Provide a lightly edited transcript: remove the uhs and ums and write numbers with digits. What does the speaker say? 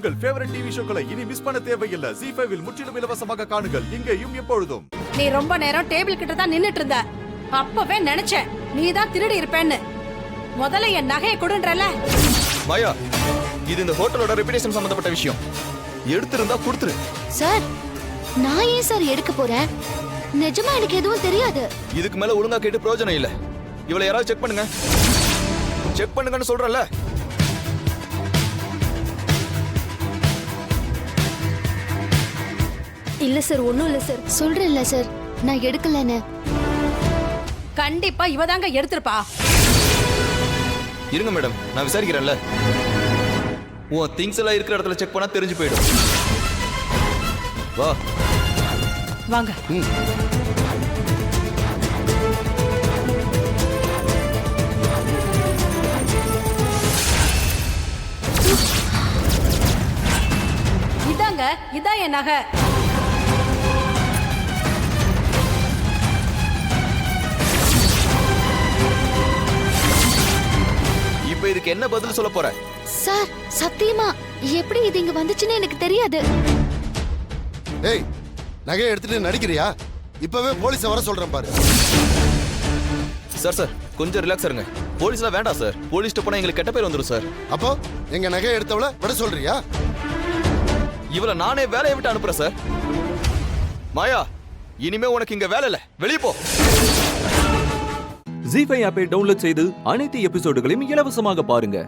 உங்கள் favourite TV ஷோக்களை இனி miss பண்ண தேவையில்லை. ZEE5 இல் முற்றிலும் இலவசமாக காணுங்கள், இங்கேயும் எப்பொழுதும். நீ ரொம்ப நேரம் டேபிள் கிட்ட தான் நின்னுட்டு இருந்த. அப்பவே நினைச்சேன் நீ தான் திருடி இருப்பேன்னு. முதல்ல என் நகையை கொடுன்றல. மாயா, இது இந்த ஹோட்டலோட ரெபுடேஷன் சம்பந்தப்பட்ட விஷயம். எடுத்திருந்தா கொடுத்துரு. சார், நான் ஏன் சார் எடுக்க போறேன்? நிஜமா எனக்கு எதுவும் தெரியாது. இதுக்கு மேல ஒழுங்கா கேட்டு பிரயோஜனம் இல்ல. இவளை யாராவது செக் பண்ணுங்க. செக் பண்ணுங்கன்னு சொல்றல. இல்ல சார், ஒண்ணும் இல்ல சார். சொல்றேன்ல சார், நான் எடுக்கலன்னு. கண்டிப்பா இவதாங்க எடுத்திருப்பா. இருங்க மேடம், நான் விசாரிக்கிறேன்ல. உன் திங்ஸ் எல்லாம் இருக்கிற இடத்துல செக் பண்ணா தெரிஞ்சு போயிடும். வா வாங்க. இதாங்க, இதான் என் நகை. இப்ப இதுக்கு என்ன பதில் சொல்ல போற? சார், சத்தியமா எப்படி இது இங்க வந்துச்சுன்னு எனக்கு தெரியாது. ஏய், நகையை எடுத்துட்டு நடிக்கிறியா? இப்பவே போலீஸ வர சொல்றேன் பாரு. சார் கொஞ்சம் ரிலாக்ஸ் இருங்க. போலீஸ்லாம் வேண்டாம் சார். போலீஸ்ட்ட போனா எங்களுக்கு கெட்ட பேர் வந்துடும் சார். அப்போ எங்க நகையை எடுத்தவள விட சொல்றியா? இவள நானே வேலையை விட்டு அனுப்புறேன் சார். மாயா, இனிமே உனக்கு இங்க வேலை இல்ல, வெளியே போ. ZEE5 ஆப்பை டவுன்லோட் செய்து அனைத்து எபிசோடுகளையும் இலவசமாக பாருங்க.